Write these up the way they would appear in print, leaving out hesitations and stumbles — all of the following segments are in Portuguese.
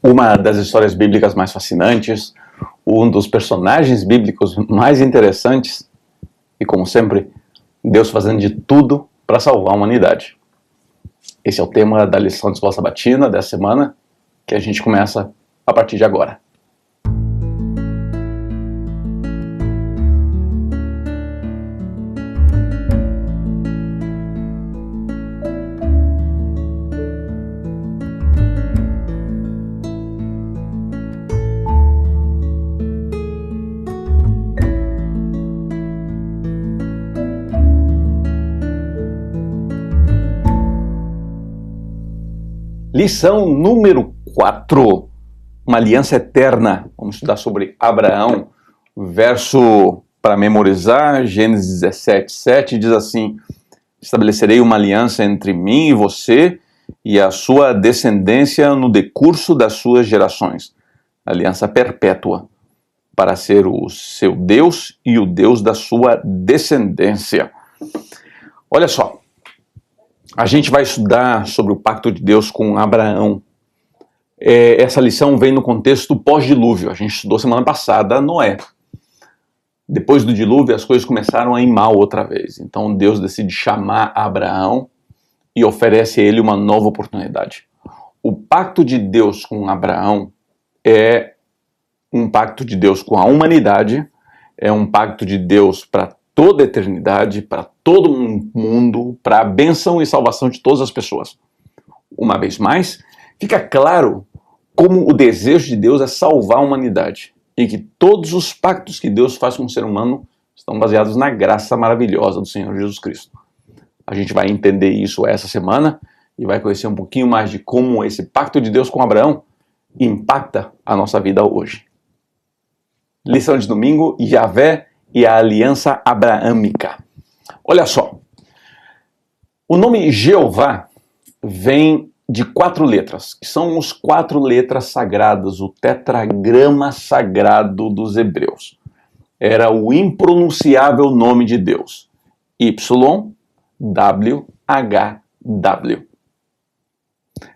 uma das histórias bíblicas mais fascinantes, um dos personagens bíblicos mais interessantes e, como sempre, Deus fazendo de tudo para salvar a humanidade. Esse é o tema da lição de escola sabatina dessa semana, que a gente começa a partir de agora. Lição número 4, uma aliança eterna. Vamos estudar sobre Abraão. Verso para memorizar, Gênesis 17, 7, diz assim: estabelecerei uma aliança entre mim e você e a sua descendência no decurso das suas gerações. Aliança perpétua, para ser o seu Deus e o Deus da sua descendência. Olha só. A gente vai estudar sobre o pacto de Deus com Abraão. Essa lição vem no contexto pós-dilúvio. A gente estudou semana passada Noé. Depois do dilúvio, as coisas começaram a ir mal outra vez. Então Deus decide chamar Abraão e oferece a ele uma nova oportunidade. O pacto de Deus com Abraão é um pacto de Deus com a humanidade, é um pacto de Deus para toda a eternidade, para todo mundo, para a bênção e salvação de todas as pessoas. Uma vez mais, fica claro como o desejo de Deus é salvar a humanidade e que todos os pactos que Deus faz com o ser humano estão baseados na graça maravilhosa do Senhor Jesus Cristo. A gente vai entender isso essa semana e vai conhecer um pouquinho mais de como esse pacto de Deus com Abraão impacta a nossa vida hoje. Lição de domingo, Yahvé e a aliança abraâmica. Olha só, o nome Jeová vem de 4 letras, que são os 4 letras sagradas, o tetragrama sagrado dos hebreus. Era o impronunciável nome de Deus, YWHW.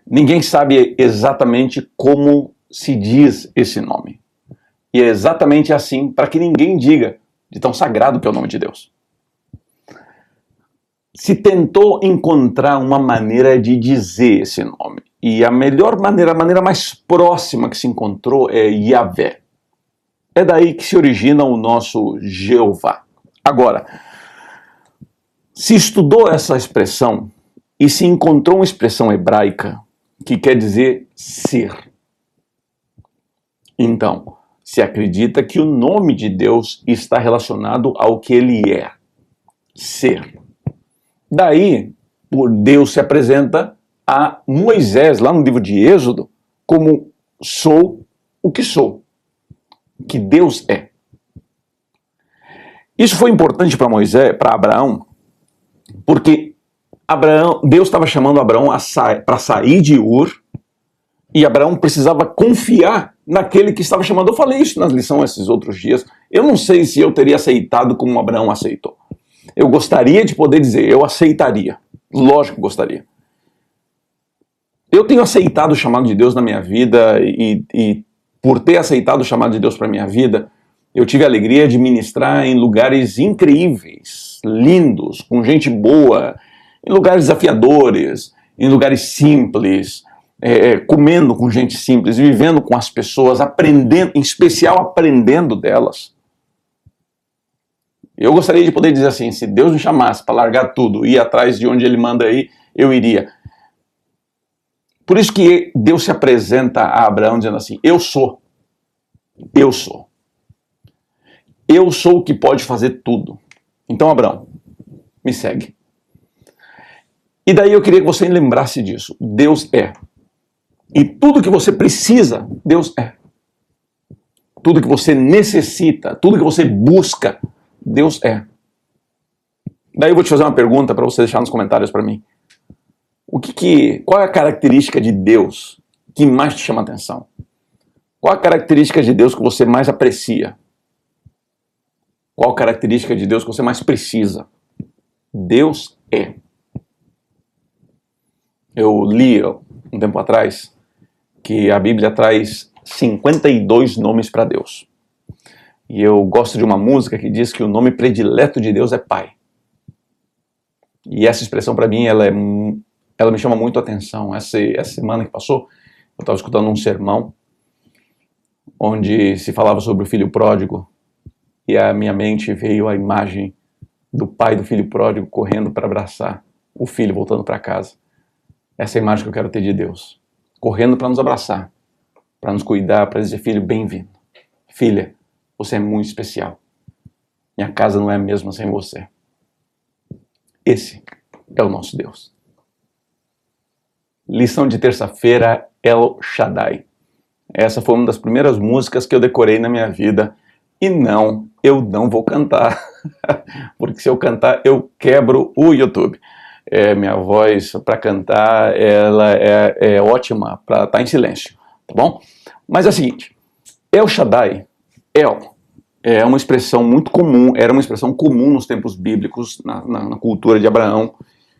Ninguém sabe exatamente como se diz esse nome. E é exatamente assim para que ninguém diga de tão sagrado que é o nome de Deus. Se tentou encontrar uma maneira de dizer esse nome. E a melhor maneira, a maneira mais próxima que se encontrou é Yahvé. É daí que se origina o nosso Jeová. Agora, se estudou essa expressão e se encontrou uma expressão hebraica que quer dizer ser. Então, se acredita que o nome de Deus está relacionado ao que ele é, ser. Daí, Deus se apresenta a Moisés, lá no livro de Êxodo, como sou o que sou, que Deus é. Isso foi importante para Moisés, para Abraão, porque Deus estava chamando Abraão para sair de Ur, e Abraão precisava confiar naquele que estava chamando. Eu falei isso nas lições esses outros dias. Eu não sei se eu teria aceitado como Abraão aceitou. Eu gostaria de poder dizer, eu aceitaria. Lógico que gostaria. Eu tenho aceitado o chamado de Deus na minha vida e por ter aceitado o chamado de Deus para a minha vida, eu tive a alegria de ministrar em lugares incríveis, lindos, com gente boa, em lugares desafiadores, em lugares simples, comendo com gente simples, vivendo com as pessoas, aprendendo, em especial aprendendo delas. Eu gostaria de poder dizer assim, se Deus me chamasse para largar tudo e ir atrás de onde Ele manda ir, eu iria. Por isso que Deus se apresenta a Abraão dizendo assim, eu sou. Eu sou. Eu sou o que pode fazer tudo. Então, Abraão, me segue. E daí eu queria que você lembrasse disso. Deus é. E tudo que você precisa, Deus é. Tudo que você necessita, tudo que você busca, Deus é. Daí eu vou te fazer uma pergunta para você deixar nos comentários para mim. Qual é a característica de Deus que mais te chama a atenção? Qual a característica de Deus que você mais aprecia? Qual a característica de Deus que você mais precisa? Deus é. Eu li um tempo atrás que a Bíblia traz 52 nomes para Deus. E eu gosto de uma música que diz que o nome predileto de Deus é Pai. E essa expressão para mim, ela me chama muito a atenção. Essa semana que passou, eu estava escutando um sermão onde se falava sobre o filho pródigo, e a minha mente veio a imagem do pai do filho pródigo correndo para abraçar o filho voltando para casa. Essa é a imagem que eu quero ter de Deus, correndo para nos abraçar, para nos cuidar, para dizer: filho, bem-vindo. Filha, você é muito especial. Minha casa não é a mesma sem você. Esse é o nosso Deus. Lição de terça-feira, El Shaddai. Essa foi uma das primeiras músicas que eu decorei na minha vida. E não, eu não vou cantar. Porque se eu cantar, eu quebro o YouTube. Minha voz para cantar, ela é ótima para estar em silêncio, tá bom? Mas é o seguinte, El Shaddai, El, é uma expressão muito comum, era uma expressão comum nos tempos bíblicos, na cultura de Abraão,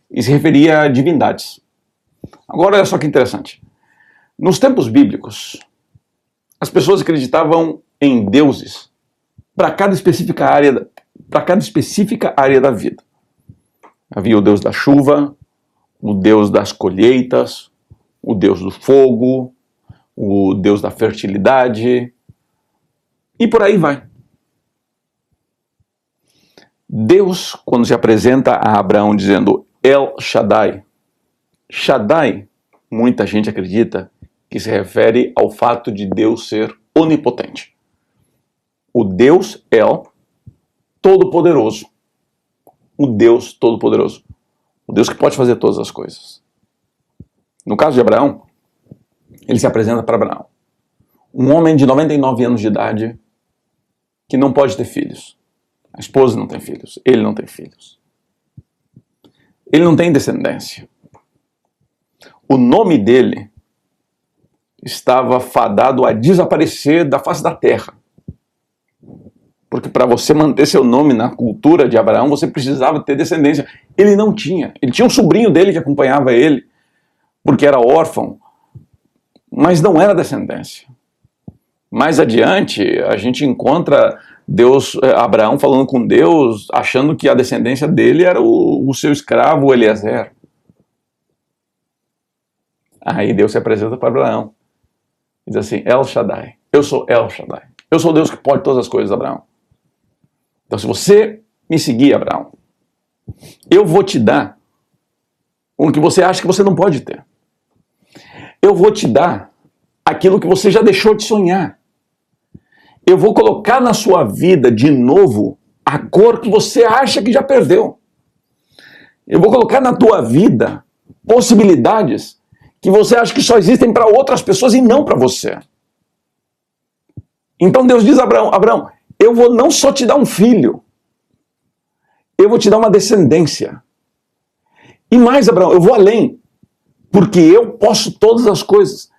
e se referia a divindades. Agora, olha só que interessante. Nos tempos bíblicos, as pessoas acreditavam em deuses para cada específica área da vida. Havia o Deus da chuva, o Deus das colheitas, o Deus do fogo, o Deus da fertilidade, e por aí vai. Deus, quando se apresenta a Abraão dizendo El Shaddai, Shaddai, muita gente acredita que se refere ao fato de Deus ser onipotente. O Deus El, todo-poderoso. O Deus todo-poderoso. O Deus que pode fazer todas as coisas. No caso de Abraão, ele se apresenta para Abraão. Um homem de 99 anos de idade que não pode ter filhos. A esposa não tem filhos. Ele não tem filhos. Ele não tem descendência. O nome dele estava fadado a desaparecer da face da terra. Porque para você manter seu nome na cultura de Abraão, você precisava ter descendência. Ele não tinha. Ele tinha um sobrinho dele que acompanhava ele, porque era órfão, mas não era descendência. Mais adiante, a gente encontra Abraão falando com Deus, achando que a descendência dele era o seu escravo Eliezer. Aí Deus se apresenta para Abraão. Diz assim: El Shaddai. Eu sou El Shaddai. Eu sou o Deus que pode todas as coisas, Abraão. Então, se você me seguir, Abraão, eu vou te dar o que você acha que você não pode ter. Eu vou te dar aquilo que você já deixou de sonhar. Eu vou colocar na sua vida de novo a cor que você acha que já perdeu. Eu vou colocar na tua vida possibilidades que você acha que só existem para outras pessoas e não para você. Então Deus diz a Abraão, eu vou não só te dar um filho, eu vou te dar uma descendência. E mais, Abraão, eu vou além, porque eu posso todas as coisas.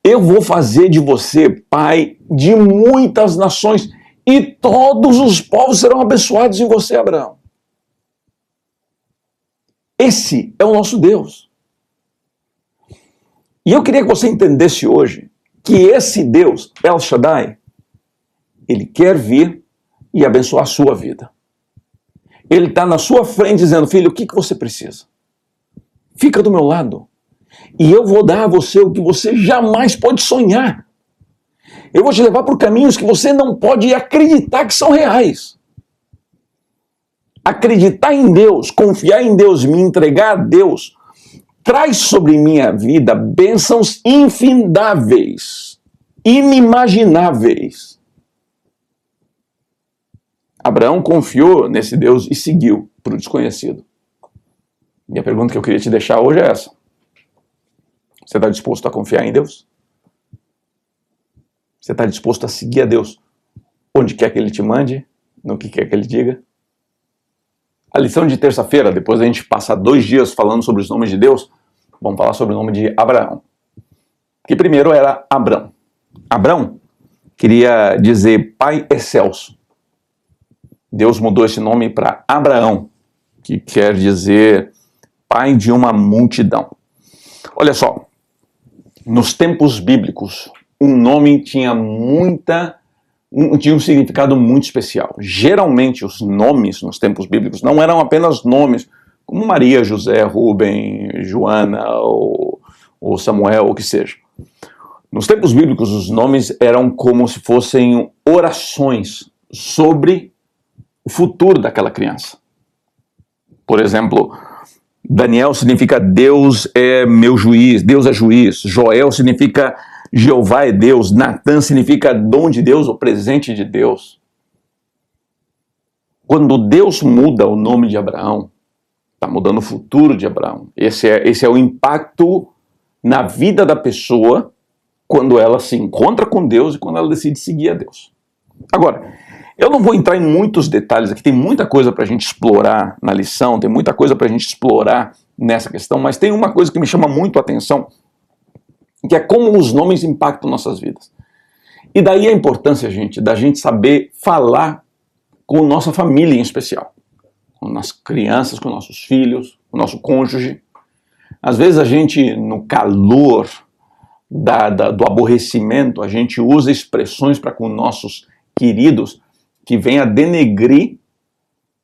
Eu vou fazer de você pai de muitas nações, e todos os povos serão abençoados em você, Abraão. Esse é o nosso Deus. E eu queria que você entendesse hoje que esse Deus, El Shaddai, ele quer vir e abençoar a sua vida. Ele está na sua frente dizendo: filho, o que você precisa? Fica do meu lado. E eu vou dar a você o que você jamais pode sonhar. Eu vou te levar por caminhos que você não pode acreditar que são reais. Acreditar em Deus, confiar em Deus, me entregar a Deus, traz sobre minha vida bênçãos infindáveis, inimagináveis. Abraão confiou nesse Deus e seguiu para o desconhecido. E a pergunta que eu queria te deixar hoje é essa: você está disposto a confiar em Deus? Você está disposto a seguir a Deus onde quer que Ele te mande, no que quer que Ele diga? A lição de terça-feira, depois a gente passar 2 dias falando sobre os nomes de Deus, vamos falar sobre o nome de Abraão. Que primeiro era Abrão. Abrão queria dizer Pai Excelso. Deus mudou esse nome para Abraão, que quer dizer pai de uma multidão. Olha só, Nos tempos bíblicos, um nome tinha um significado muito especial. Geralmente os nomes nos tempos bíblicos não eram apenas nomes, como Maria, José, Rubem, Joana ou Samuel, ou o que seja. Nos tempos bíblicos, os nomes eram como se fossem orações sobre o futuro daquela criança. Por exemplo, Daniel significa Deus é meu juiz, Deus é juiz. Joel significa Jeová é Deus. Natã significa dom de Deus ou presente de Deus. Quando Deus muda o nome de Abraão, está mudando o futuro de Abraão. Esse é o impacto na vida da pessoa quando ela se encontra com Deus e quando ela decide seguir a Deus. Agora, eu não vou entrar em muitos detalhes aqui, tem muita coisa para a gente explorar na lição, tem muita coisa para a gente explorar nessa questão, mas tem uma coisa que me chama muito a atenção, que é como os nomes impactam nossas vidas. E daí a importância, gente, da gente saber falar com nossa família em especial, com nossas crianças, com nossos filhos, com o nosso cônjuge. Às vezes a gente, no calor do aborrecimento, a gente usa expressões para com nossos queridos que vêm a denegrir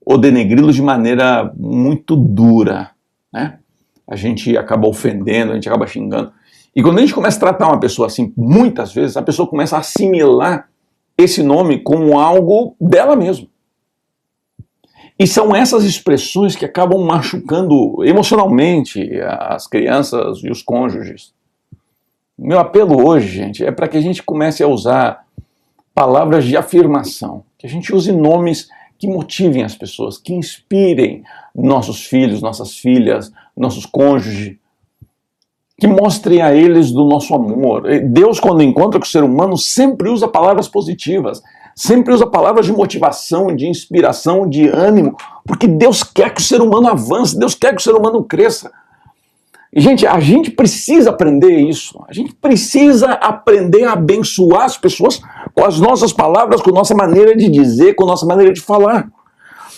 ou denegri-los de maneira muito dura, né? A gente acaba ofendendo, a gente acaba xingando. E quando a gente começa a tratar uma pessoa assim, muitas vezes, a pessoa começa a assimilar esse nome como algo dela mesma. E são essas expressões que acabam machucando emocionalmente as crianças e os cônjuges. Meu apelo hoje, gente, é para que a gente comece a usar palavras de afirmação, que a gente use nomes que motivem as pessoas, que inspirem nossos filhos, nossas filhas, nossos cônjuges, que mostrem a eles do nosso amor. Deus, quando encontra com o ser humano, sempre usa palavras positivas, sempre usa palavras de motivação, de inspiração, de ânimo, porque Deus quer que o ser humano avance, Deus quer que o ser humano cresça. E, gente, a gente precisa aprender isso. A gente precisa aprender a abençoar as pessoas com as nossas palavras, com a nossa maneira de dizer, com a nossa maneira de falar.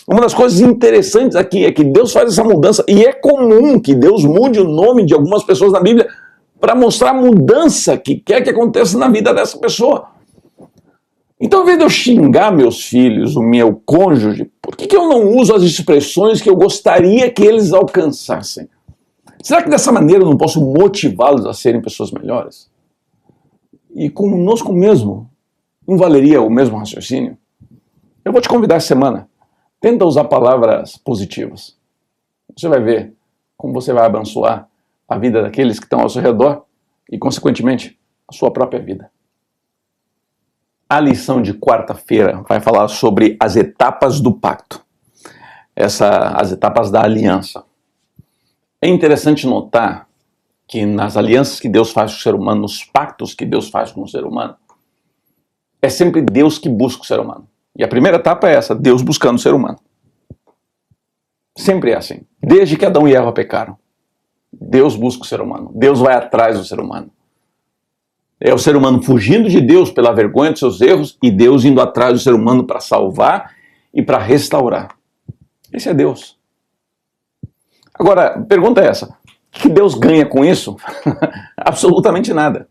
Uma das coisas interessantes aqui é que Deus faz essa mudança, e é comum que Deus mude o nome de algumas pessoas na Bíblia para mostrar a mudança que quer que aconteça na vida dessa pessoa. Então, ao invés de eu xingar meus filhos, o meu cônjuge, por que eu não uso as expressões que eu gostaria que eles alcançassem? Será que dessa maneira eu não posso motivá-los a serem pessoas melhores? E conosco mesmo, não valeria o mesmo raciocínio? Eu vou te convidar essa semana. Tenta usar palavras positivas. Você vai ver como você vai abençoar a vida daqueles que estão ao seu redor e, consequentemente, a sua própria vida. A lição de quarta-feira vai falar sobre as etapas do pacto. As etapas da aliança. É interessante notar que nas alianças que Deus faz com o ser humano, nos pactos que Deus faz com o ser humano, é sempre Deus que busca o ser humano. E a primeira etapa é essa, Deus buscando o ser humano. Sempre é assim. Desde que Adão e Eva pecaram, Deus busca o ser humano. Deus vai atrás do ser humano. É o ser humano fugindo de Deus pela vergonha dos seus erros e Deus indo atrás do ser humano para salvar e para restaurar. Esse é Deus. Agora, a pergunta é essa. O que Deus ganha com isso? Absolutamente nada.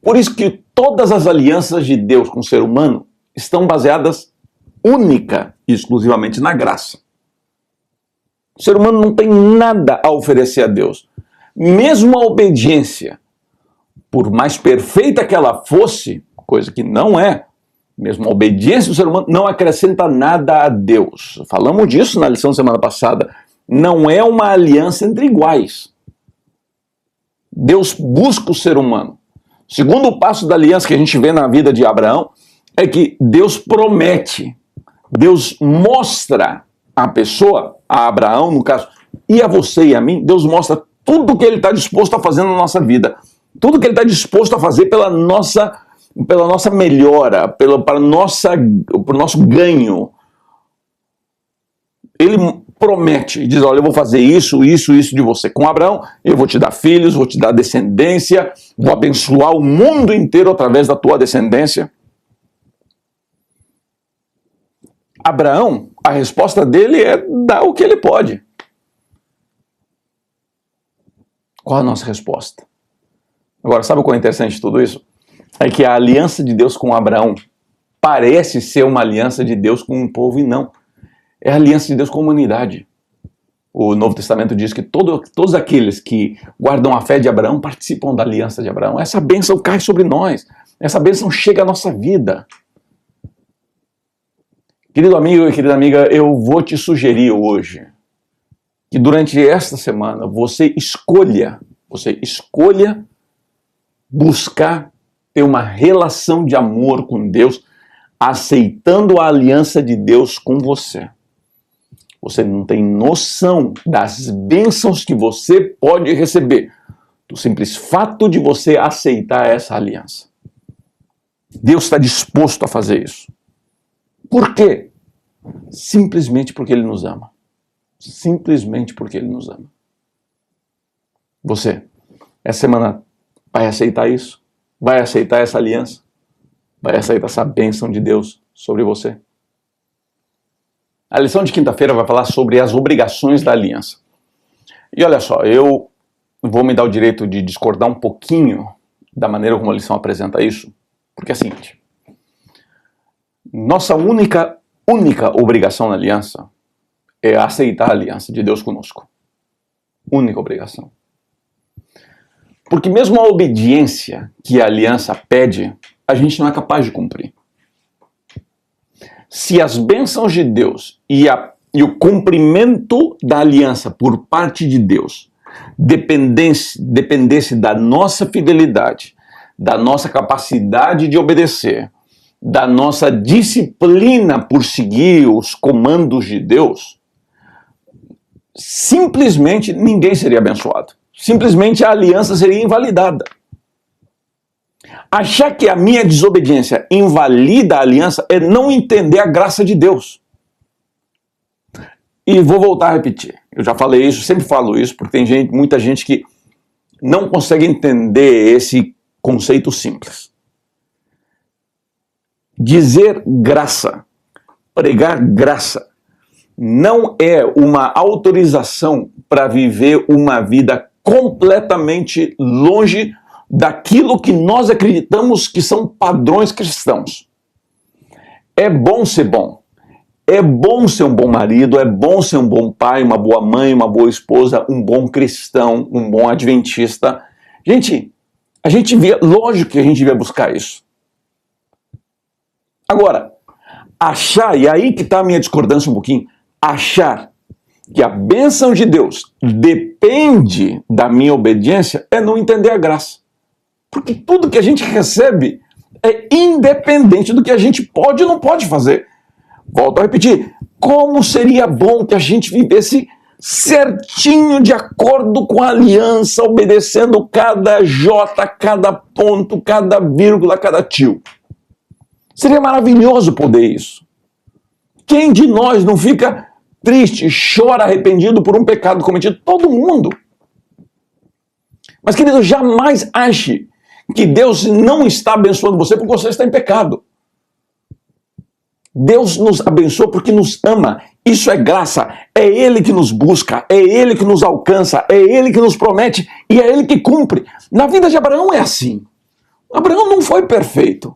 Por isso que todas as alianças de Deus com o ser humano estão baseadas única e exclusivamente na graça. O ser humano não tem nada a oferecer a Deus. Mesmo a obediência, por mais perfeita que ela fosse, coisa que não é, mesmo a obediência do ser humano não acrescenta nada a Deus. Falamos disso na lição da semana passada. Não é uma aliança entre iguais. Deus busca o ser humano. O segundo passo da aliança que a gente vê na vida de Abraão é que Deus promete, Deus mostra à pessoa, a Abraão no caso, e a você e a mim, Deus mostra tudo o que Ele está disposto a fazer na nossa vida. Tudo que Ele está disposto a fazer pela nossa melhora, pelo nosso ganho. Ele promete, diz, olha, eu vou fazer isso, isso, isso de você. Com Abraão, eu vou te dar filhos, vou te dar descendência, vou abençoar o mundo inteiro através da tua descendência. Abraão, a resposta dele é dar o que ele pode. Qual a nossa resposta? Agora, sabe qual é interessante de tudo isso? É que a aliança de Deus com Abraão parece ser uma aliança de Deus com um povo e não. É a aliança de Deus com a humanidade. O Novo Testamento diz que todos aqueles que guardam a fé de Abraão participam da aliança de Abraão. Essa bênção cai sobre nós. Essa bênção chega à nossa vida. Querido amigo e querida amiga, eu vou te sugerir hoje que durante esta semana você escolha buscar ter uma relação de amor com Deus, aceitando a aliança de Deus com você. Você não tem noção das bênçãos que você pode receber do simples fato de você aceitar essa aliança. Deus está disposto a fazer isso. Por quê? Simplesmente porque Ele nos ama. Simplesmente porque Ele nos ama. Você, essa semana, vai aceitar isso? Vai aceitar essa aliança? Vai aceitar essa bênção de Deus sobre você? A lição de quinta-feira vai falar sobre as obrigações da aliança. E olha só, eu vou me dar o direito de discordar um pouquinho da maneira como a lição apresenta isso, porque é o seguinte: nossa única obrigação na aliança é aceitar a aliança de Deus conosco. Única obrigação. Porque mesmo a obediência que a aliança pede, a gente não é capaz de cumprir. Se as bênçãos de Deus e o cumprimento da aliança por parte de Deus dependesse da nossa fidelidade, da nossa capacidade de obedecer, da nossa disciplina por seguir os comandos de Deus, simplesmente ninguém seria abençoado. Simplesmente a aliança seria invalidada. Achar que a minha desobediência invalida a aliança é não entender a graça de Deus. E vou voltar a repetir. Eu já falei isso, sempre falo isso, porque tem muita gente que não consegue entender esse conceito simples. Dizer graça, pregar graça, não é uma autorização para viver uma vida completamente longe daquilo que nós acreditamos que são padrões cristãos. É bom ser bom. É bom ser um bom marido, é bom ser um bom pai, uma boa mãe, uma boa esposa, um bom cristão, um bom adventista. Gente, lógico que a gente devia buscar isso. Agora, achar, e aí que está a minha discordância um pouquinho, achar que a bênção de Deus depende da minha obediência é não entender a graça. Porque tudo que a gente recebe é independente do que a gente pode ou não pode fazer. Volto a repetir, como seria bom que a gente vivesse certinho de acordo com a aliança, obedecendo cada jota, cada ponto, cada vírgula, cada tio. Seria maravilhoso poder isso. Quem de nós não fica triste, chora arrependido por um pecado cometido? Todo mundo. Mas, querido, jamais ache que Deus não está abençoando você porque você está em pecado. Deus nos abençoa porque nos ama. Isso é graça. É Ele que nos busca, é Ele que nos alcança, é Ele que nos promete e é Ele que cumpre. Na vida de Abraão é assim. Abraão não foi perfeito.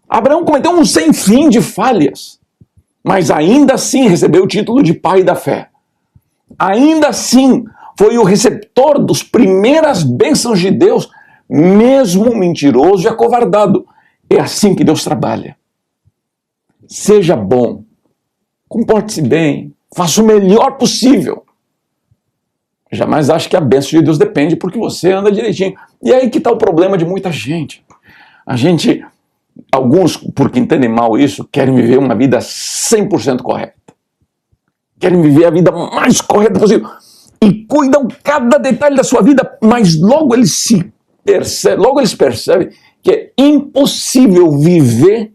Abraão cometeu um sem fim de falhas, mas ainda assim recebeu o título de pai da fé. Ainda assim foi o receptor das primeiras bênçãos de Deus, mesmo mentiroso e acovardado. É assim que Deus trabalha. Seja bom, comporte-se bem, faça o melhor possível. Jamais ache que a bênção de Deus depende porque você anda direitinho. E aí que está o problema de muita gente. Alguns, porque entendem mal isso, querem viver uma vida 100% correta. Querem viver a vida mais correta possível. E cuidam cada detalhe da sua vida, mas logo eles percebem que é impossível viver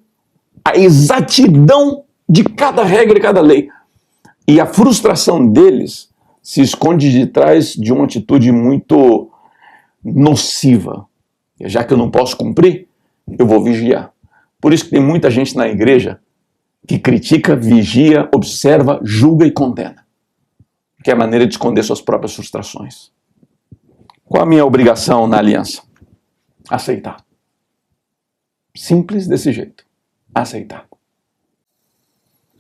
a exatidão de cada regra e cada lei. E a frustração deles se esconde de trás de uma atitude muito nociva. Já que eu não posso cumprir, eu vou vigiar. Por isso que tem muita gente na igreja que critica, vigia, observa, julga e condena. Que é a maneira de esconder suas próprias frustrações. Qual a minha obrigação na aliança? Aceitar. Simples desse jeito. Aceitar.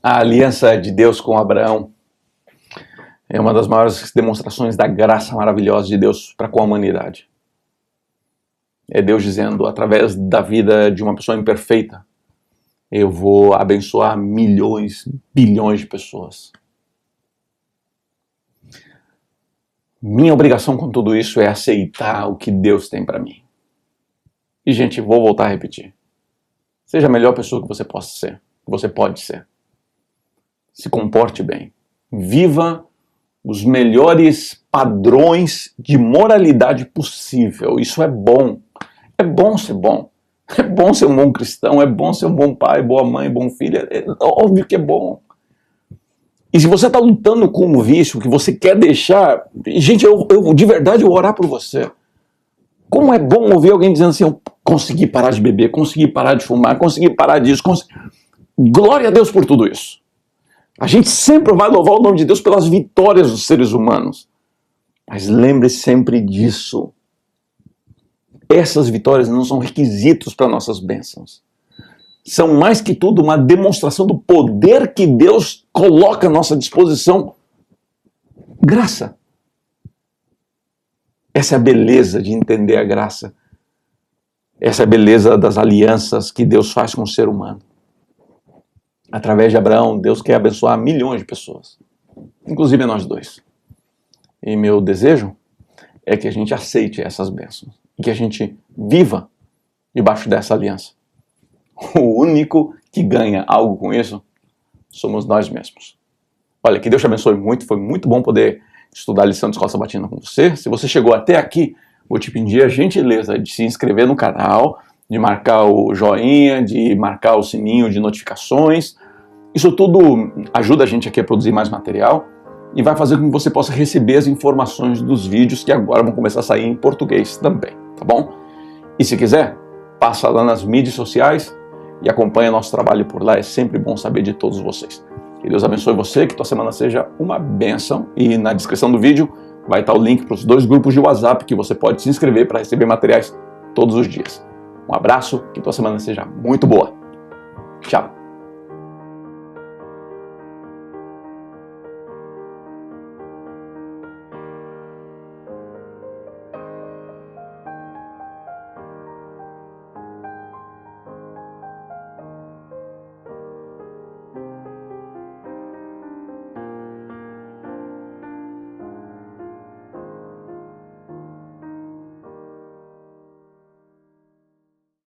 A aliança de Deus com Abraão é uma das maiores demonstrações da graça maravilhosa de Deus para com a humanidade. É Deus dizendo, através da vida de uma pessoa imperfeita, eu vou abençoar milhões, bilhões de pessoas. Minha obrigação com tudo isso é aceitar o que Deus tem para mim. E, gente, vou voltar a repetir. Seja a melhor pessoa que você possa ser, que você pode ser. Se comporte bem. Viva os melhores padrões de moralidade possível. Isso é bom. É bom ser bom. É bom ser um bom cristão. É bom ser um bom pai, boa mãe, bom filho. É óbvio que é bom. E se você está lutando com um vício que você quer deixar... Gente, eu de verdade eu vou orar por você. Como é bom ouvir alguém dizendo assim, eu consegui parar de beber, consegui parar de fumar, consegui parar disso. Glória a Deus por tudo isso. A gente sempre vai louvar o nome de Deus pelas vitórias dos seres humanos. Mas lembre sempre disso. Essas vitórias não são requisitos para nossas bênçãos. São mais que tudo uma demonstração do poder que Deus coloca à nossa disposição. Graça. Essa é a beleza de entender a graça. Essa é a beleza das alianças que Deus faz com o ser humano. Através de Abraão, Deus quer abençoar milhões de pessoas. Inclusive nós dois. E meu desejo é que a gente aceite essas bênçãos. E que a gente viva debaixo dessa aliança. O único que ganha algo com isso somos nós mesmos. Olha, que Deus te abençoe muito. Foi muito bom poder estudar a lição de Escola Sabatina com você. Se você chegou até aqui, vou te pedir a gentileza de se inscrever no canal, de marcar o joinha, de marcar o sininho de notificações. Isso tudo ajuda a gente aqui a produzir mais material e vai fazer com que você possa receber as informações dos vídeos que agora vão começar a sair em português também, tá bom? E se quiser, passa lá nas mídias sociais e acompanha nosso trabalho por lá. É sempre bom saber de todos vocês. Que Deus abençoe você, que tua semana seja uma bênção. E na descrição do vídeo vai estar o link para os 2 grupos de WhatsApp que você pode se inscrever para receber materiais todos os dias. Um abraço, que tua semana seja muito boa. Tchau.